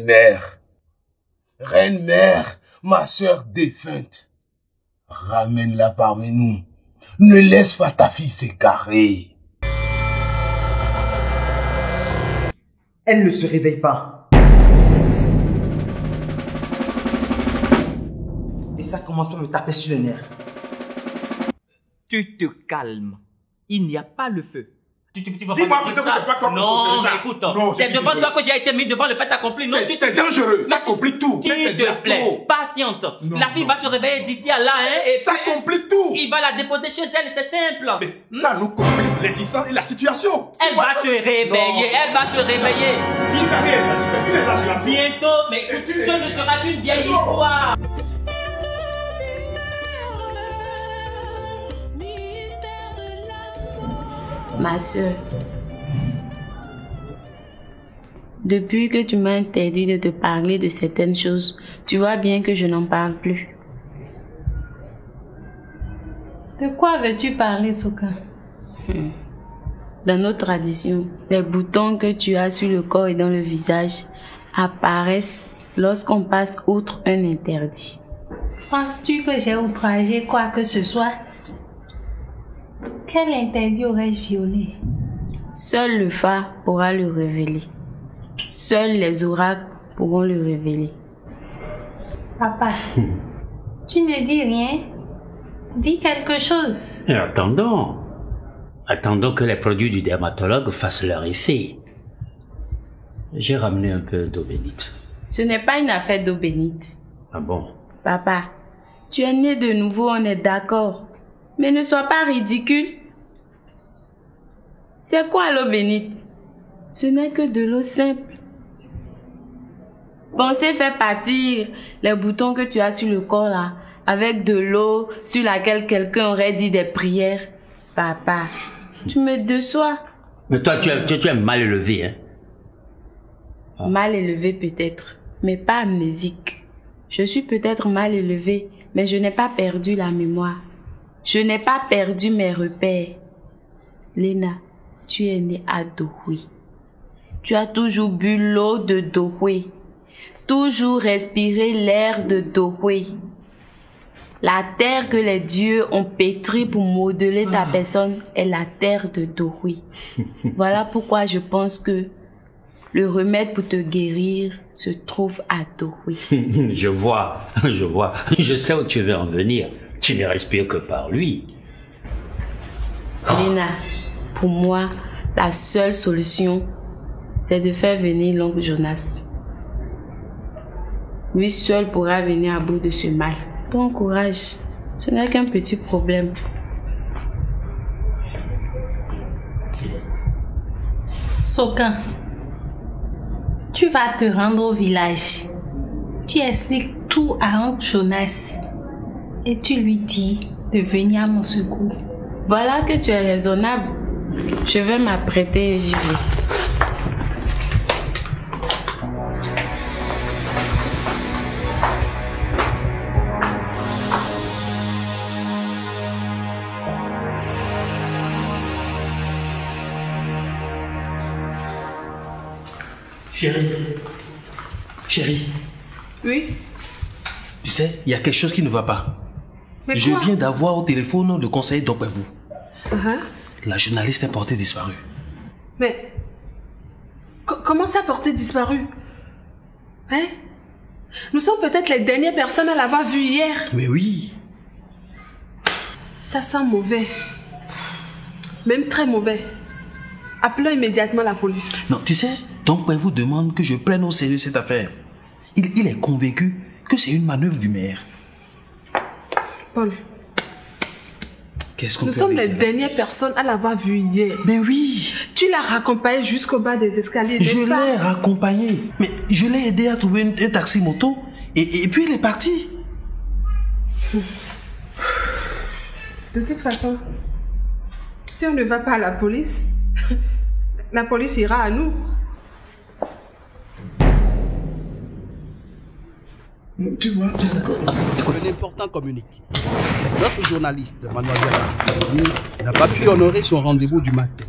Reine-mère. Reine-mère, ma sœur défunte. Ramène-la parmi nous. Ne laisse pas ta fille s'égarer. Elle ne se réveille pas. Et ça commence par me taper sur les nerfs. Tu te calmes. Il n'y a pas le feu. Dis-moi plutôt que c'est pas comme non, ça. Mais écoute, c'est devant toi que j'ai été mis devant le fait accompli. Non, c'est dangereux. Ça complique tout. S'il te plaît, patiente. La fille va se réveiller d'ici à là, hein, et ça complique tout. Il va la déposer chez elle, c'est simple. Mais ça nous complique l'existence et la situation. Elle va se réveiller, elle va se réveiller. Il n'a rien, c'est une exagération. Bientôt, mais ce ne sera qu'une vieille histoire. Ma sœur, depuis que tu m'as interdit de te parler de certaines choses, tu vois bien que je n'en parle plus. De quoi veux-tu parler, Soka? Dans nos traditions, les boutons que tu as sur le corps et dans le visage apparaissent lorsqu'on passe outre un interdit. Penses-tu que j'ai outragé quoi que ce soit? Quel interdit aurais-je violé? Seul le phare pourra le révéler. Seuls les oracles pourront le révéler. Papa, tu ne dis rien? Dis quelque chose. Et attendons que les produits du dermatologue fassent leur effet. J'ai ramené un peu d'eau bénite. Ce n'est pas une affaire d'eau bénite. Ah bon? Papa, tu es né de nouveau, on est d'accord. Mais ne sois pas ridicule. C'est quoi l'eau bénite? Ce n'est que de l'eau simple. Pensez faire partir les boutons que tu as sur le corps là, avec de l'eau sur laquelle quelqu'un aurait dit des prières. Papa, tu me déçois. Mais toi, tu es mal élevé, hein? Ah. Mal élevé peut-être, mais pas amnésique. Je suis peut-être mal élevé, mais je n'ai pas perdu la mémoire. Je n'ai pas perdu mes repères. Léna, tu es née à Dohoué. Tu as toujours bu l'eau de Dohoué. Toujours respiré l'air de Dohoué. La terre que les dieux ont pétrie pour modeler ta personne est la terre de Dohoué. Voilà pourquoi je pense que le remède pour te guérir se trouve à Dohoué. Je vois. Je sais où tu veux en venir. Tu ne respires que par lui. Léna, pour moi, la seule solution, c'est de faire venir l'oncle Jonas. Lui seul pourra venir à bout de ce mal. Bon courage, ce n'est qu'un petit problème. Soka, tu vas te rendre au village. Tu expliques tout à oncle Jonas. Et tu lui dis de venir à mon secours. Voilà que tu es raisonnable. Je vais m'apprêter et j'y vais. Chérie. Oui? Tu sais, il y a quelque chose qui ne va pas. Mais je quoi? viens d'avoir au téléphone le conseiller Dokwevu. La journaliste est portée disparue. Mais... comment ça portée disparue? Hein? Nous sommes peut-être les dernières personnes à l'avoir vue hier. Mais oui. Ça sent mauvais. Même très mauvais. Appelons immédiatement la police. Non, tu sais, Dokwevu demande que je prenne au sérieux cette affaire. Il est convaincu que c'est une manœuvre du maire. Paul, qu'est-ce qu'on nous sommes les dernières personnes à l'avoir vue hier. Mais oui. Tu l'as raccompagné jusqu'au bas des escaliers, n'est-ce pas? Je l'ai raccompagné. Mais je l'ai aidé à trouver un taxi moto. Et puis il est parti. De toute façon, si on ne va pas à la police, la police ira à nous. Tu vois, Un important communique. Notre journaliste, mademoiselle Arthur, n'a pas pu honorer son rendez-vous du matin.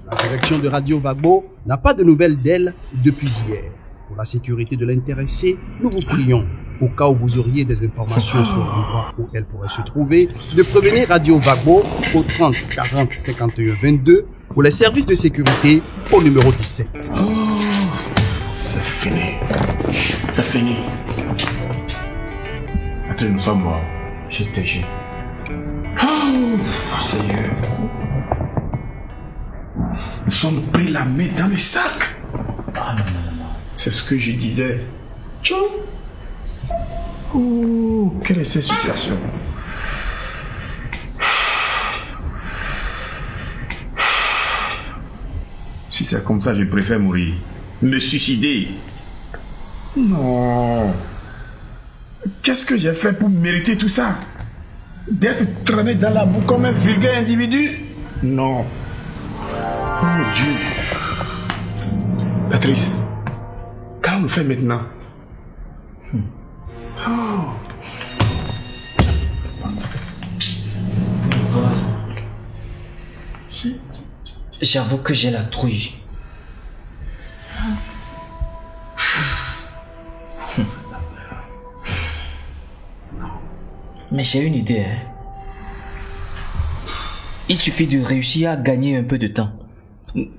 La direction de Radio Vagbo n'a pas de nouvelles d'elle depuis hier. Pour la sécurité de l'intéressé, nous vous prions, au cas où vous auriez des informations sur l'endroit où elle pourrait se trouver, de prévenir Radio Bagbo au 30 40 51 22 pour les services de sécurité au numéro 17. C'est fini. C'est fini. Attends, nous sommes morts. Je te jure. Seigneur. Nous sommes pris la main dans le sac. C'est ce que je disais. Tchou. Quelle est cette situation? Si c'est comme ça, je préfère mourir. Me suicider. Non. Qu'est-ce que j'ai fait pour mériter tout ça? D'être traîné dans la boue comme un vulgaire individu? Non. Oh Dieu. Patrice, qu'allons-nous faire maintenant? Boulevard. J'avoue que j'ai la trouille. Mais j'ai une idée. Il suffit de réussir à gagner un peu de temps.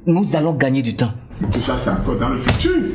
Nous allons gagner du temps. Tout ça, c'est encore dans le futur.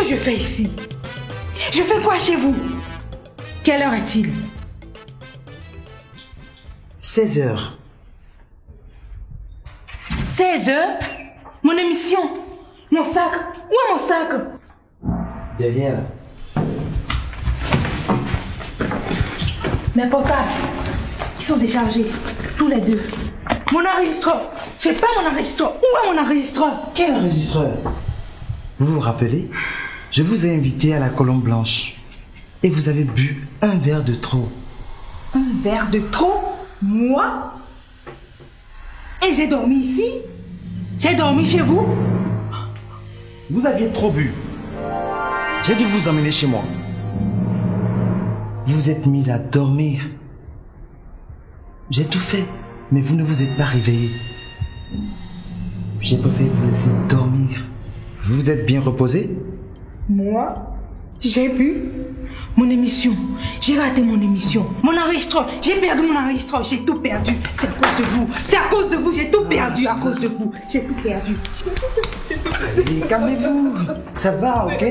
que je fais ici? Je fais quoi chez vous? Quelle heure est-il? 16 heures. 16 heures? Mon émission? Mon sac? Où est mon sac? Derrière. Mes portables, ils sont déchargés, tous les deux. Mon enregistreur, j'ai pas mon enregistreur. Où est mon enregistreur? Quel enregistreur? Vous vous rappelez? Je vous ai invité à la Colombe Blanche. Et vous avez bu un verre de trop. Un verre de trop? Moi? Et j'ai dormi ici? J'ai dormi chez vous? Vous aviez trop bu. J'ai dû vous emmener chez moi. Vous vous êtes mis à dormir. J'ai tout fait, mais vous ne vous êtes pas réveillé. J'ai préféré vous laisser dormir. Vous vous êtes bien reposé? Moi? J'ai bu mon émission. J'ai raté mon émission. Mon enregistreur. J'ai perdu mon enregistreur. J'ai tout perdu. C'est à cause de vous. C'est à cause de vous. J'ai tout perdu à cause de vous. J'ai tout perdu. Allez, calmez-vous. Ça va, ok?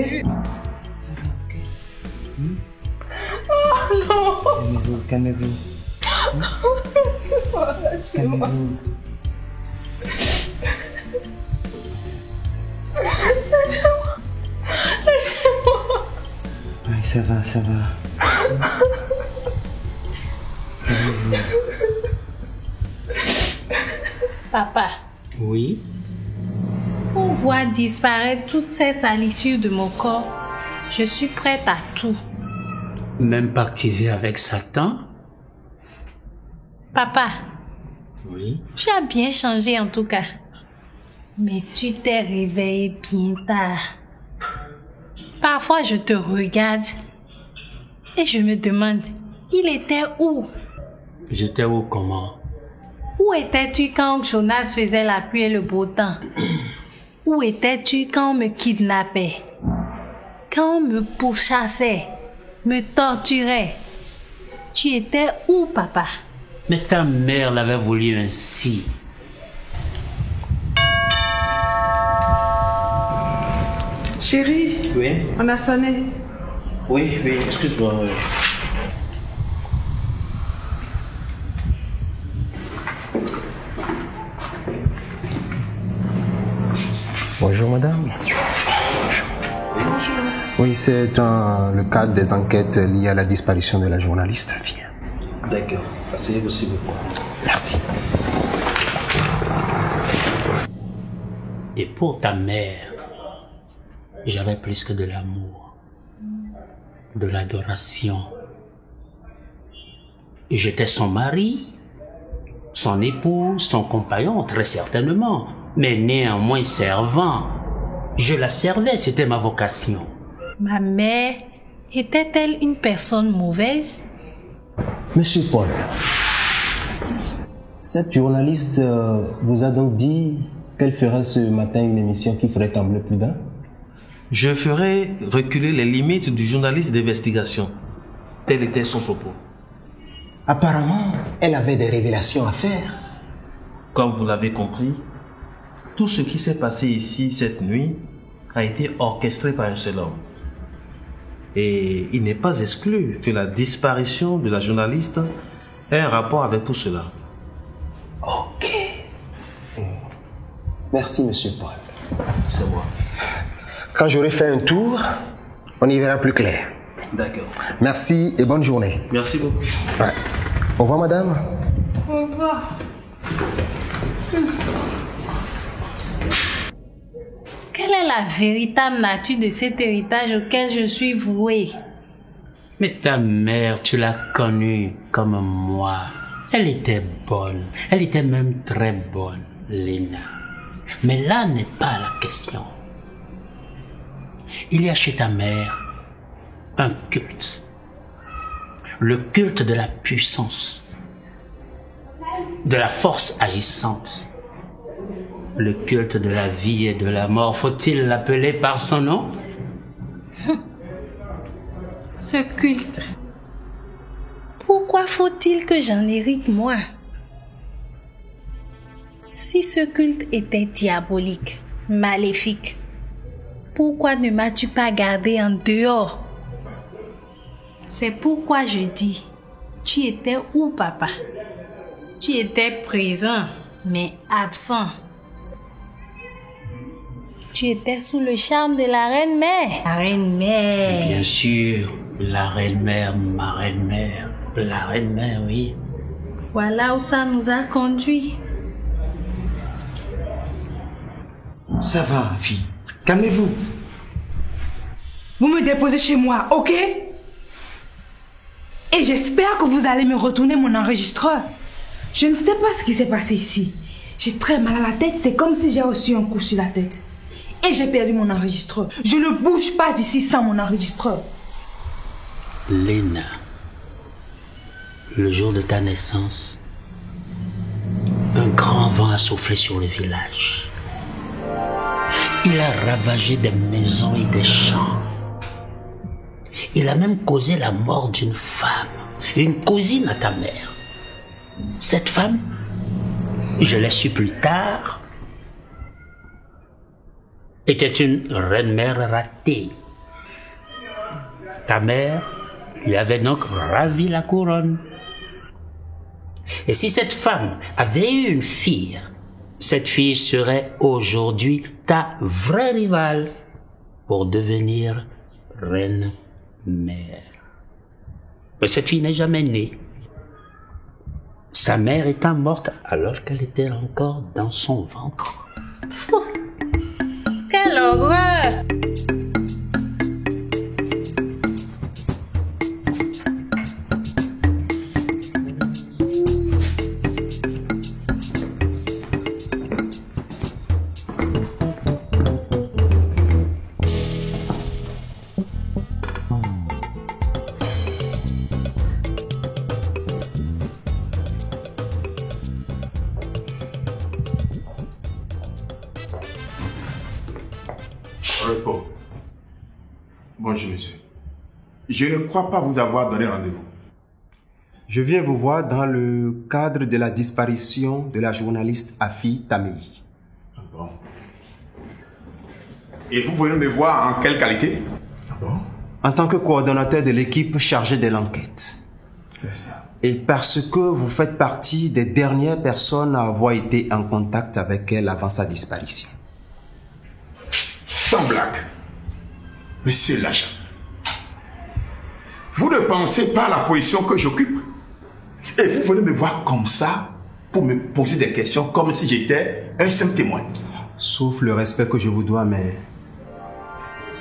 Oh non! Calmez-vous, calmez-vous. Calmez-vous. Lâchez-moi. Lâchez-moi. Oui, ça va, ça va. Papa. Oui. Pour voir disparaître toutes ces salissures de mon corps, je suis prête à tout. Même pactiser avec Satan? Papa. Oui. Tu as bien changé en tout cas. Mais tu t'es réveillé bien tard. Parfois je te regarde et je me demande, il était où? J'étais où comment? Où étais-tu quand Jonas faisait la pluie et le beau temps? Où étais-tu quand on me kidnappait? Quand on me pourchassait, me torturait? Tu étais où, papa? Mais ta mère l'avait voulu ainsi. Chérie, Oui. on a sonné. Oui, excuse-moi. Bonjour madame. Bonjour. Oui, c'est le cadre des enquêtes liées à la disparition de la journaliste. Viens. D'accord. Asseyez-vous s'il vous plaît. Merci. Et pour ta mère, j'avais plus que de l'amour, de l'adoration. J'étais son mari, son époux, son compagnon, très certainement, mais néanmoins servant. Je la servais, c'était ma vocation. Ma mère était-elle une personne mauvaise? Monsieur Paul, cette journaliste vous a donc dit qu'elle ferait ce matin une émission qui ferait trembler plus d'un? Je ferai reculer les limites du journaliste d'investigation. Tel était son propos. Apparemment, elle avait des révélations à faire. Comme vous l'avez compris, tout ce qui s'est passé ici cette nuit a été orchestré par un seul homme. Et il n'est pas exclu que la disparition de la journaliste ait un rapport avec tout cela. Ok. Merci, monsieur Paul. C'est moi. Quand j'aurai fait un tour, on y verra plus clair. D'accord. Merci et bonne journée. Merci beaucoup. Ouais. Au revoir, madame. Au revoir. Quelle est la véritable nature de cet héritage auquel je suis vouée? Mais ta mère, tu l'as connue comme moi. Elle était bonne. Elle était même très bonne, Lena. Mais là n'est pas la question. Il y a chez ta mère un culte. Le culte de la puissance, de la force agissante. Le culte de la vie et de la mort, faut-il l'appeler par son nom? Ce culte. Pourquoi faut-il que j'en hérite moi? Si ce culte était diabolique, maléfique, pourquoi ne m'as-tu pas gardé en dehors? C'est pourquoi je dis, tu étais où, papa? Tu étais présent, mais absent. Tu étais sous le charme de la reine-mère. La reine-mère. Bien sûr, la reine-mère, ma reine-mère. La reine-mère, oui. Voilà où ça nous a conduits. Ça va, fille. Calmez-vous. Vous me déposez chez moi, ok? Et j'espère que vous allez me retourner mon enregistreur. Je ne sais pas ce qui s'est passé ici. J'ai très mal à la tête, c'est comme si j'ai reçu un coup sur la tête. Et j'ai perdu mon enregistreur. Je ne bouge pas d'ici sans mon enregistreur. Lena, le jour de ta naissance, un grand vent a soufflé sur le village. Il a ravagé des maisons et des champs. Il a même causé la mort d'une femme, une cousine à ta mère. Cette femme, je l'ai su plus tard, était une reine-mère ratée. Ta mère lui avait donc ravi la couronne. Et si cette femme avait eu une fille, cette fille serait aujourd'hui ta vraie rivale pour devenir reine-mère. Mais cette fille n'est jamais née. Sa mère étant morte alors qu'elle était encore dans son ventre. Quelle horreur! Repos. Bonjour, monsieur. Je ne crois pas vous avoir donné rendez-vous. Je viens vous voir dans le cadre de la disparition de la journaliste Afi Tamei. Ah bon. Et vous venez me voir en quelle qualité? Ah bon. En tant que coordonnateur de l'équipe chargée de l'enquête. C'est ça. Et parce que vous faites partie des dernières personnes à avoir été en contact avec elle avant sa disparition. Sans blague. Monsieur l'agent, vous ne pensez pas à la position que j'occupe? Et vous venez me voir comme ça pour me poser des questions comme si j'étais un simple témoin. Sauf le respect que je vous dois, mais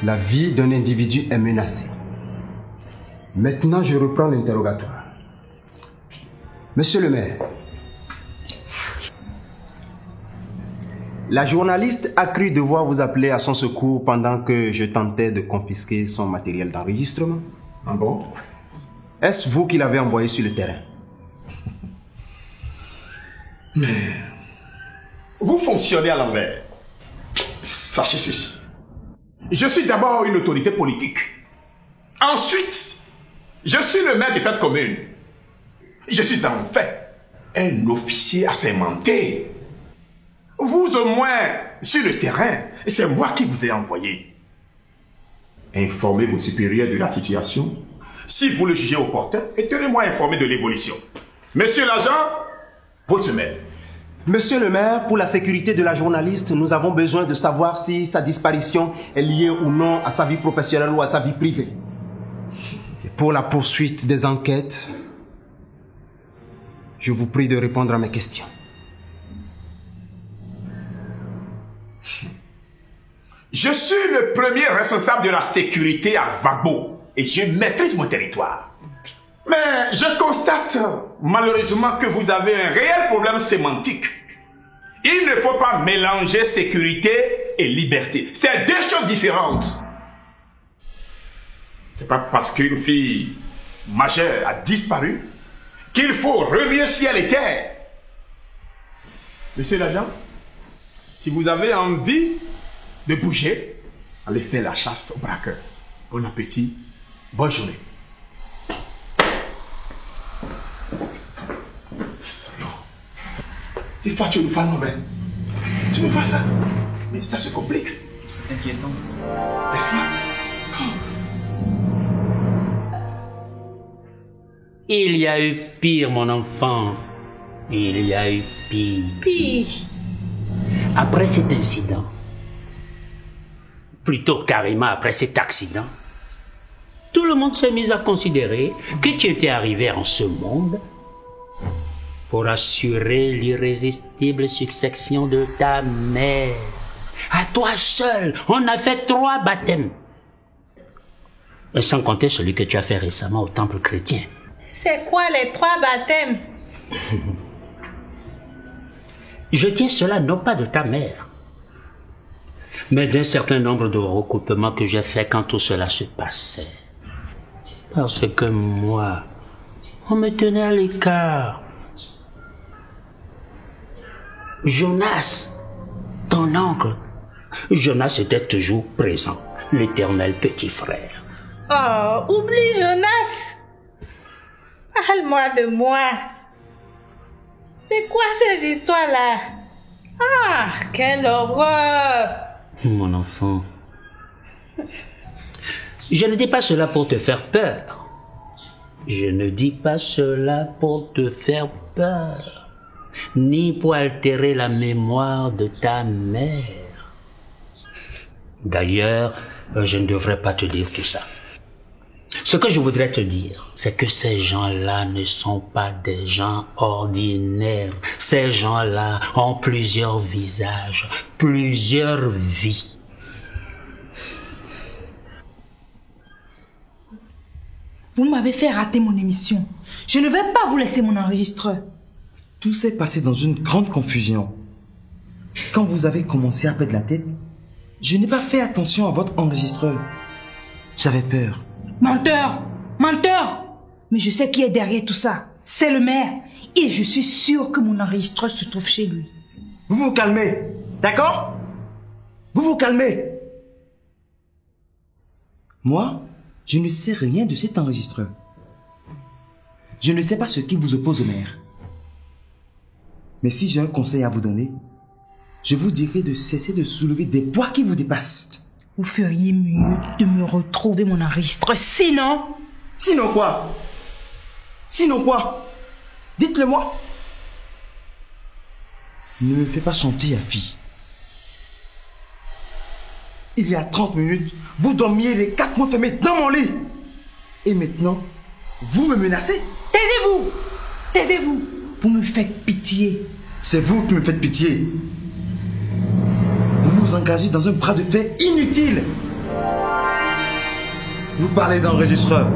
la vie d'un individu est menacée. Maintenant, je reprends l'interrogatoire. Monsieur le maire, la journaliste a cru devoir vous appeler à son secours pendant que je tentais de confisquer son matériel d'enregistrement. Ah bon? Est-ce vous qui l'avez envoyé sur le terrain? Mais vous fonctionnez à l'envers. Sachez ceci. Je suis d'abord une autorité politique. Ensuite, je suis le maire de cette commune. Je suis en fait un officier assermenté. Vous au moins, sur le terrain, c'est moi qui vous ai envoyé. Informez vos supérieurs de la situation. Si vous le jugez opportun, et tenez-moi informé de l'évolution. Monsieur l'agent, votre semaine. Monsieur le maire, pour la sécurité de la journaliste, nous avons besoin de savoir si sa disparition est liée ou non à sa vie professionnelle ou à sa vie privée. Et pour la poursuite des enquêtes, je vous prie de répondre à mes questions. Je suis le premier responsable de la sécurité à Vagbo et je maîtrise mon territoire. Mais je constate malheureusement que vous avez un réel problème sémantique. Il ne faut pas mélanger sécurité et liberté. C'est deux choses différentes. C'est pas parce qu'une fille majeure a disparu qu'il faut remuer ciel et terre. Monsieur l'agent, si vous avez envie de bouger, allez faire la chasse au braqueur. Bon appétit, bonne journée. Il faut que tu nous fasses nous-mêmes. Tu me fais ça, mais ça se complique. C'est inquiétant. N'est-ce pas? Il y a eu pire, mon enfant. Il y a eu pire. Pire. Après cet incident, plutôt carrément après cet accident, tout le monde s'est mis à considérer que tu étais arrivé en ce monde pour assurer l'irrésistible succession de ta mère. À toi seul, on a fait 3 baptêmes. Et sans compter celui que tu as fait récemment au temple chrétien. C'est quoi les 3 baptêmes? Je tiens cela non pas de ta mère, mais d'un certain nombre de recoupements que j'ai fait quand tout cela se passait. Parce que moi, on me tenait à l'écart. Jonas, ton oncle, Jonas était toujours présent, l'éternel petit frère. Oh, oublie Jonas. Parle-moi de moi. C'est quoi ces histoires-là? Ah, quelle horreur! Mon enfant, je ne dis pas cela pour te faire peur. Je ne dis pas cela pour te faire peur. ni pour altérer la mémoire de ta mère. D'ailleurs, je ne devrais pas te dire tout ça. Ce que je voudrais te dire, c'est que ces gens-là ne sont pas des gens ordinaires. Ces gens-là ont plusieurs visages, plusieurs vies. Vous m'avez fait rater mon émission. Je ne vais pas vous laisser mon enregistreur. Tout s'est passé dans une grande confusion. Quand vous avez commencé à perdre la tête, je n'ai pas fait attention à votre enregistreur. J'avais peur. Menteur! Menteur! Mais je sais qui est derrière tout ça. C'est le maire. Et je suis sûr que mon enregistreur se trouve chez lui. Vous vous calmez, d'accord? Vous vous calmez. Moi, je ne sais rien de cet enregistreur. Je ne sais pas ce qui vous oppose au maire. Mais si j'ai un conseil à vous donner, je vous dirai de cesser de soulever des poids qui vous dépassent. Vous feriez mieux de me retrouver mon enregistreur, sinon... Sinon quoi? Sinon quoi? Dites-le moi. Ne me fais pas chanter, Afi. Il y a 30 minutes, vous dormiez les 4 mois fermés dans mon lit. Et maintenant, vous me menacez? Taisez-vous! Taisez-vous! Vous me faites pitié. C'est vous qui me faites pitié. Vous vous engagez dans un bras de fer inutile. Vous parlez d'enregistreur.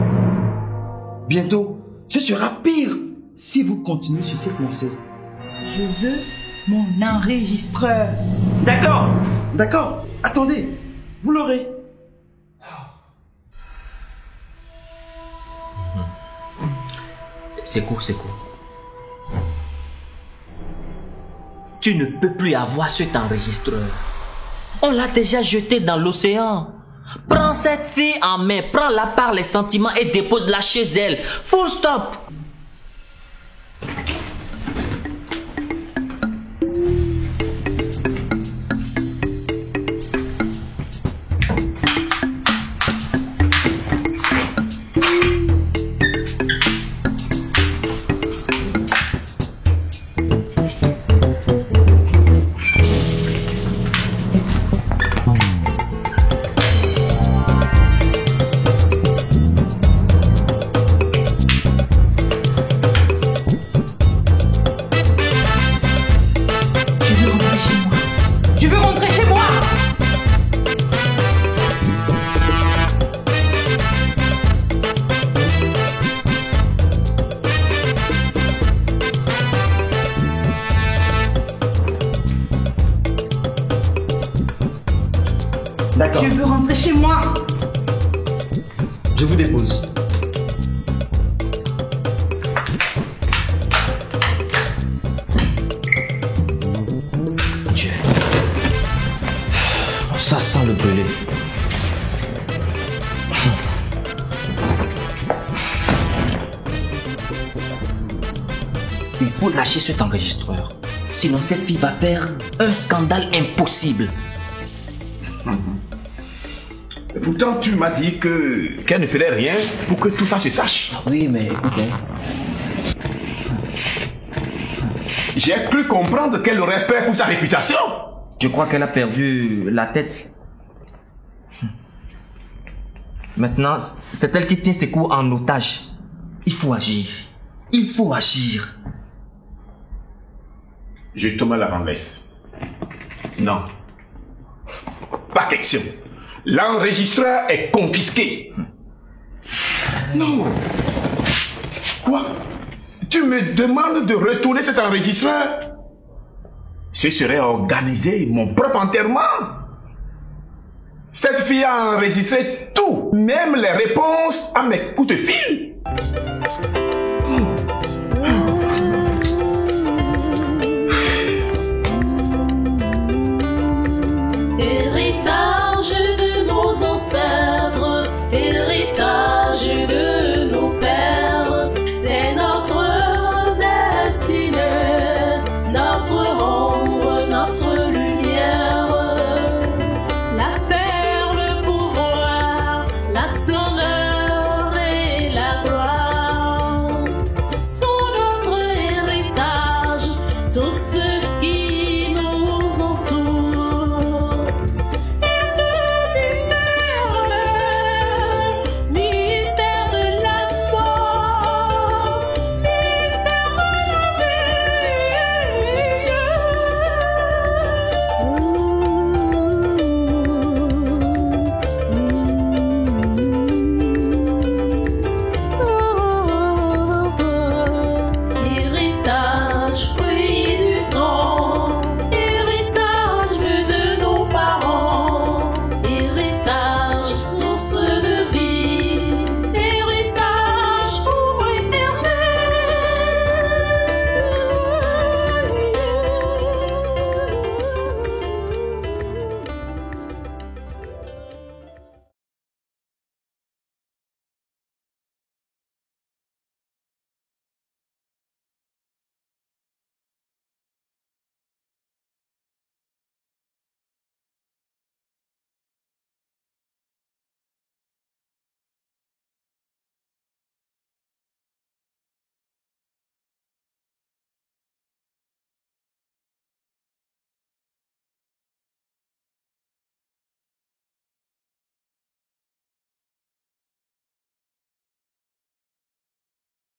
Bientôt, ce sera pire si vous continuez sur cette lancée. Je veux mon enregistreur. D'accord, d'accord. Attendez, vous l'aurez. C'est court, c'est court. Tu ne peux plus avoir cet enregistreur. On l'a déjà jeté dans l'océan. Prends cette fille en main, prends-la par les sentiments et dépose-la chez elle. Full stop. D'accord. Je veux rentrer chez moi. Je vous dépose. Dieu. Ça sent le brûlé. Il faut lâcher cet enregistreur. Sinon cette fille va faire un scandale impossible. Pourtant, tu m'as dit qu'elle ne ferait rien pour que tout ça se sache. Oui, mais écoutez. J'ai cru comprendre qu'elle aurait peur pour sa réputation. Je crois qu'elle a perdu la tête. Maintenant, c'est elle qui tient ses coups en otage. Il faut agir. Il faut agir. Je te mets la renverse. Non. Pas question. L'enregistreur est confisqué. Non. Quoi? Tu me demandes de retourner cet enregistreur? Ce serait organiser mon propre enterrement. Cette fille a enregistré tout, même les réponses à mes coups de fil.